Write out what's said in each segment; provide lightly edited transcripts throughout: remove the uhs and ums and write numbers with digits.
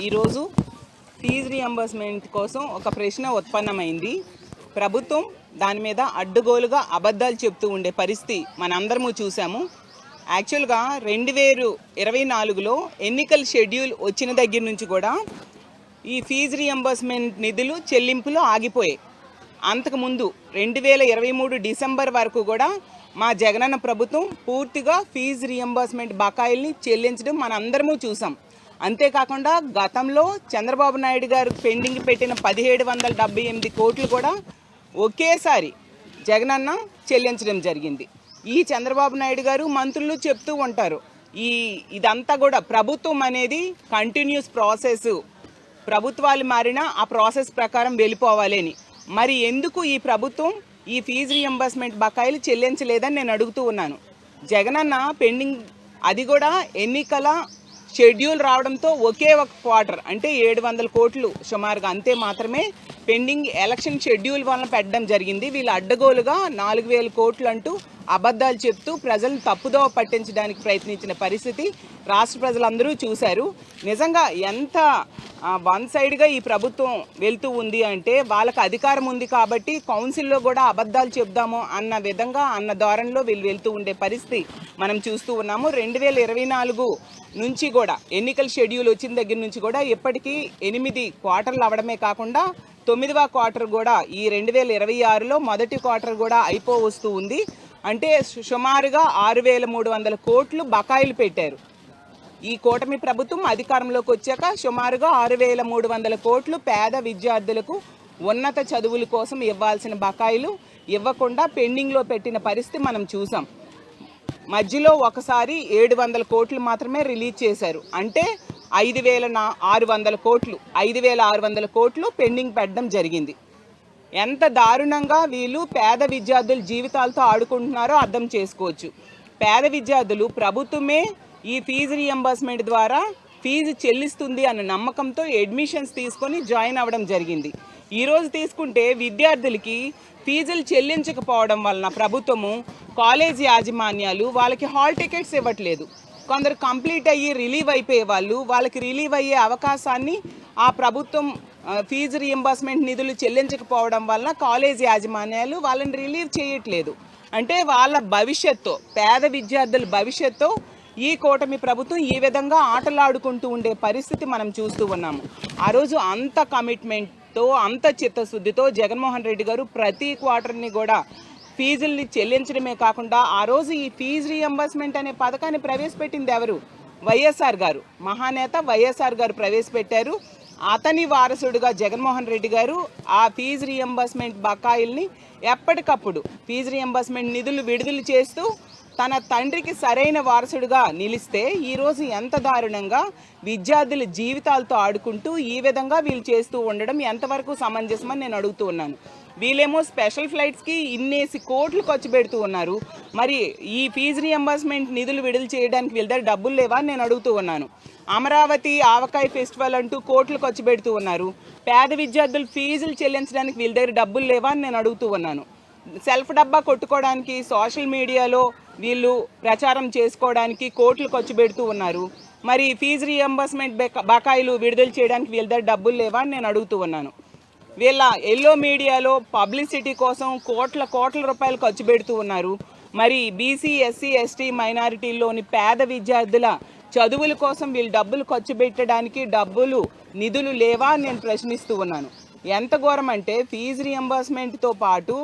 ఈరోజు fee reimbursement కోసం ఒక ప్రశ్న ఉత్పన్నమైంది. ప్రభుత్వం దాని మీద అడ్డగోలుగా అబద్ధాలు చెప్తూ ఉండే పరిస్థితి మనందరము చూసాము. యాక్చువల్గా 2024లో ఎన్నికల షెడ్యూల్ వచ్చిన దగ్గర నుంచి కూడా ఈ ఫీజు రియంబర్స్మెంట్ నిధులు చెల్లింపులు ఆగిపోయాయి. అంతకుముందు 2023 డిసెంబర్ వరకు కూడా మా జగనన్న ప్రభుత్వం పూర్తిగా ఫీజు రియంబర్స్మెంట్ బకాయిల్ని చెల్లించడం మనందరము చూసాం. అంతేకాకుండా గతంలో చంద్రబాబు నాయుడు గారు పెండింగ్ పెట్టిన 1778 కోట్లు కూడా ఒకేసారి జగనన్న చెల్లించడం జరిగింది. ఈ చంద్రబాబు నాయుడు గారు మంత్రులు చెప్తూ ఉంటారు, ఇదంతా కూడా ప్రభుత్వం అనేది కంటిన్యూస్ ప్రాసెస్, ప్రభుత్వాలు మారినా ఆ ప్రాసెస్ ప్రకారం వెళ్ళిపోవాలని. మరి ఎందుకు ఈ ప్రభుత్వం ఈ ఫీజు రియంబర్స్మెంట్ బకాయిలు చెల్లించలేదని నేను అడుగుతూ ఉన్నాను. జగనన్న పెండింగ్, అది కూడా ఎన్నికల షెడ్యూల్ రావడంతో ఒకే ఒక క్వార్టర్ అంటే 700 కోట్లు సుమారుగా అంతే మాత్రమే పెండింగ్ ఎలక్షన్ షెడ్యూల్ వలన పెట్టడం జరిగింది. వీళ్ళు అడ్డగోలుగా 4000 కోట్లు అంటూ అబద్ధాలు చెప్తూ ప్రజలను తప్పుదోవ పట్టించడానికి ప్రయత్నించిన పరిస్థితి రాష్ట్ర ప్రజలందరూ చూశారు. నిజంగా ఎంత వన్ సైడ్గా ఈ ప్రభుత్వం వెళ్తూ ఉంది అంటే, వాళ్ళకి అధికారం ఉంది కాబట్టి కౌన్సిల్లో కూడా అబద్ధాలు చెప్దాము అన్న విధంగా అన్న ధోరణిలో వీళ్ళు వెళ్తూ ఉండే పరిస్థితి మనం చూస్తూ ఉన్నాము. 2024 నుంచి కూడా ఎన్నికల షెడ్యూల్ వచ్చిన దగ్గర నుంచి కూడా ఇప్పటికీ 8 క్వార్టర్లు అవడమే కాకుండా 9వ క్వార్టర్ కూడా ఈ 2026లో మొదటి క్వార్టర్ కూడా అయిపోవస్తూ ఉంది. అంటే సుమారుగా 6300 కోట్లు బకాయిలు పెట్టారు. ఈ కూటమి ప్రభుత్వం అధికారంలోకి వచ్చాక సుమారుగా 6300 కోట్లు పేద విద్యార్థులకు ఉన్నత చదువుల కోసం ఇవ్వాల్సిన బకాయిలు ఇవ్వకుండా పెండింగ్లో పెట్టిన పరిస్థితి మనం చూసాం. మధ్యలో ఒకసారి 700 కోట్లు మాత్రమే రిలీజ్ చేశారు. అంటే 5600 కోట్లు 5600 కోట్లు పెండింగ్ పెట్టడం జరిగింది. ఎంత దారుణంగా వీళ్ళు పేద విద్యార్థుల జీవితాలతో ఆడుకుంటున్నారో అర్థం చేసుకోవచ్చు. పేద విద్యార్థులు ప్రభుత్వమే ఈ ఫీజు రియంబర్స్మెంట్ ద్వారా ఫీజు చెల్లిస్తుంది అన్న నమ్మకంతో అడ్మిషన్స్ తీసుకొని జాయిన్ అవ్వడం జరిగింది. ఈరోజు తీసుకుంటే విద్యార్థులకి ఫీజులు చెల్లించకపోవడం వలన ప్రభుత్వము కాలేజీ యాజమాన్యాలు వాళ్ళకి హాల్ టికెట్స్ ఇవ్వట్లేదు. కొందరు కంప్లీట్ అయ్యి రిలీవ్ అయిపోయే వాళ్ళకి రిలీవ్ అయ్యే అవకాశాన్ని ఆ ప్రభుత్వం ఫీజు రియంబర్స్మెంట్ నిధులు చెల్లించకపోవడం వలన కాలేజీ యాజమాన్యాలు వాళ్ళని రిలీవ్ చేయట్లేదు. అంటే వాళ్ళ భవిష్యత్తు, పేద విద్యార్థుల భవిష్యత్తు ఈ కూటమి ప్రభుత్వం ఈ విధంగా ఆటలాడుకుంటూ ఉండే పరిస్థితి మనం చూస్తూ ఉన్నాము. ఆ రోజు అంత కమిట్మెంట్తో, అంత చిత్తశుద్ధితో జగన్మోహన్ రెడ్డి గారు ప్రతి క్వార్టర్ని కూడా ఫీజుల్ని చెల్లించడమే కాకుండా ఆ రోజు ఈ ఫీజు రియంబర్స్మెంట్ అనే పథకాన్ని ప్రవేశపెట్టింది ఎవరు? వైఎస్ఆర్ గారు, మహానేత వైఎస్ఆర్ గారు ప్రవేశపెట్టారు. అతని వారసుడుగా జగన్మోహన్ రెడ్డి గారు ఆ ఫీజు రియంబర్స్మెంట్ బకాయిల్ని ఎప్పటికప్పుడు ఫీజు రియంబర్స్మెంట్ నిధులు విడుదల చేస్తూ తన తండ్రికి సరైన వారసుడుగా నిలిస్తే ఈరోజు ఎంత దారుణంగా విద్యార్థుల జీవితాలతో ఆడుకుంటూ ఈ విధంగా వీళ్ళు చేస్తూ ఉండడం ఎంతవరకు సమంజసమని నేను అడుగుతూ ఉన్నాను. వీళ్ళేమో స్పెషల్ ఫ్లైట్స్కి ఇన్నేసి కోట్లు ఖర్చు పెడుతూ ఉన్నారు. మరి ఈ ఫీజు రియంబర్స్మెంట్ నిధులు విడుదల చేయడానికి వీళ్ళ దగ్గర డబ్బులు లేవా అని నేను అడుగుతూ ఉన్నాను. అమరావతి ఆవకాయ ఫెస్టివల్ అంటూ కోట్లు ఖర్చు పెడుతూ ఉన్నారు. పేద విద్యార్థులు ఫీజులు చెల్లించడానికి వీళ్ళ దగ్గర డబ్బులు లేవా అని నేను అడుగుతూ ఉన్నాను. సెల్ఫ్ డబ్బా కొట్టుకోవడానికి సోషల్ మీడియాలో వీళ్ళు ప్రచారం చేసుకోవడానికి కోట్లు ఖర్చు పెడుతూ ఉన్నారు. మరి ఫీజు రియంబర్స్మెంట్ బకాయిలు విడుదల చేయడానికి వీళ్ళ దగ్గర డబ్బులు లేవా అని నేను అడుగుతూ ఉన్నాను. వీళ్ళ ఎల్లో మీడియాలో పబ్లిసిటీ కోసం కోట్ల రూపాయలు ఖర్చు పెడుతూ ఉన్నారు. మరి బీసీ, ఎస్సీ, ఎస్టీ మైనారిటీల్లోని పేద విద్యార్థుల చదువుల కోసం వీళ్ళు డబ్బులు ఖర్చు పెట్టడానికి నిధులు లేవా అని నేను ప్రశ్నిస్తూ ఉన్నాను. ఎంత ఘోరం అంటే ఫీజు రియంబర్స్మెంట్తో పాటు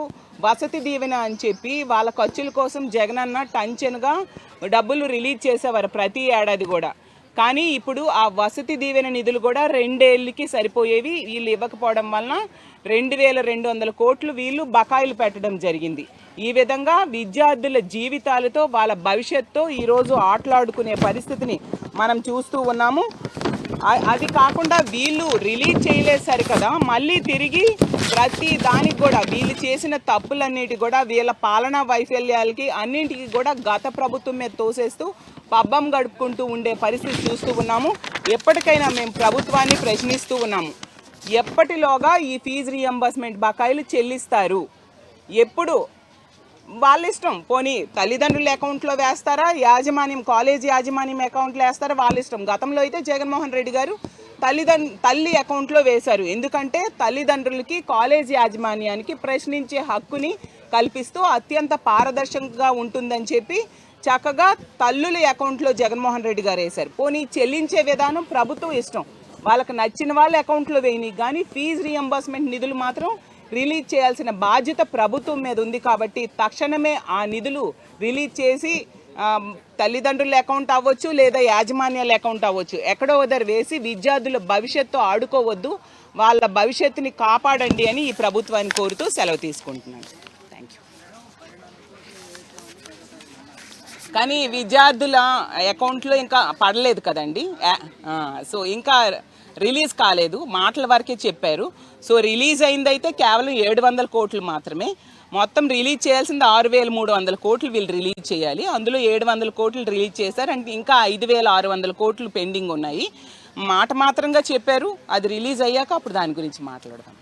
వసతి దీవెన అని చెప్పి వాళ్ళ ఖర్చుల కోసం జగనన్న టంచనుగా డబ్బులు రిలీజ్ చేసేవారు ప్రతి ఏడాది కూడా. కానీ ఇప్పుడు ఆ వసతి దీవెన నిధులు కూడా 2 ఏళ్ళకి సరిపోయేవి వీళ్ళు ఇవ్వకపోవడం వలన 2200 కోట్లు వీళ్ళు బకాయిలు పెట్టడం జరిగింది. ఈ విధంగా విద్యార్థుల జీవితాలతో, వాళ్ళ భవిష్యత్తుతో ఈరోజు ఆటలాడుకునే పరిస్థితిని మనం చూస్తూ ఉన్నాము. అది కాకుండా వీళ్ళు రిలీజ్ చేయలేదు సరి కదా, మళ్ళీ తిరిగి ప్రతి దానికి కూడా వీళ్ళు చేసిన తప్పులన్నిటి కూడా వీళ్ళ పాలనా వైఫల్యాలకి అన్నింటికి కూడా గత ప్రభుత్వం మీద తోసేస్తూ పబ్బం గడుపుకుంటూ ఉండే పరిస్థితి చూస్తూ ఉన్నాము. ఎప్పటికైనా మేము ప్రభుత్వాన్ని ప్రశ్నిస్తూ ఉన్నాము, ఎప్పటిలోగా ఈ ఫీజు రియంబర్స్మెంట్ బకాయిలు చెల్లిస్తారు? ఎప్పుడు? వాళ్ళ ఇష్టం. పోనీ తల్లిదండ్రుల అకౌంట్లో వేస్తారా, కాలేజీ యాజమాన్యం అకౌంట్లో వేస్తారా, వాళ్ళ ఇష్టం. గతంలో అయితే జగన్మోహన్ రెడ్డి గారు తల్లి అకౌంట్లో వేశారు. ఎందుకంటే తల్లిదండ్రులకి కాలేజ్ యాజమాన్యానికి ప్రశ్నించే హక్కుని కల్పిస్తూ అత్యంత పారదర్శకంగా ఉంటుందని చెప్పి చక్కగా తల్లుల అకౌంట్లో జగన్మోహన్ రెడ్డి గారు వేశారు. పోనీ చెల్లించే విధానం ప్రభుత్వం ఇష్టం, వాళ్ళకి నచ్చిన వాళ్ళ అకౌంట్లో వేయని, కానీ ఫీజు రీఎంబర్స్మెంట్ నిధులు మాత్రం రిలీజ్ చేయాల్సిన బాధ్యత ప్రభుత్వం మీద ఉంది. కాబట్టి తక్షణమే ఆ నిధులు రిలీజ్ చేసి తల్లిదండ్రుల అకౌంట్ అవ్వచ్చు లేదా యాజమాన్యాల అకౌంట్ అవ్వచ్చు, ఎక్కడో వదరు వేసి విద్యార్థుల భవిష్యత్తు ఆడుకోవద్దు, వాళ్ళ భవిష్యత్తుని కాపాడండి అని ఈ ప్రభుత్వాన్ని కోరుతూ సెలవు తీసుకుంటున్నాను. Thank you. కానీ విద్యార్థుల అకౌంట్లో ఇంకా పడలేదు కదండి, సో ఇంకా రిలీజ్ కాలేదు, మాటల వరకే చెప్పారు. సో రిలీజ్ అయిందైతే కేవలం 700 కోట్లు మాత్రమే. మొత్తం రిలీజ్ చేయాల్సింది 6,300 కోట్లు వీళ్ళు రిలీజ్ చేయాలి. అందులో 700 కోట్లు రిలీజ్ చేశారు. అంటే ఇంకా 5,600 కోట్లు పెండింగ్ ఉన్నాయి. మాట మాత్రంగా చెప్పారు. అది రిలీజ్ అయ్యాక అప్పుడు దాని గురించి మాట్లాడదాం.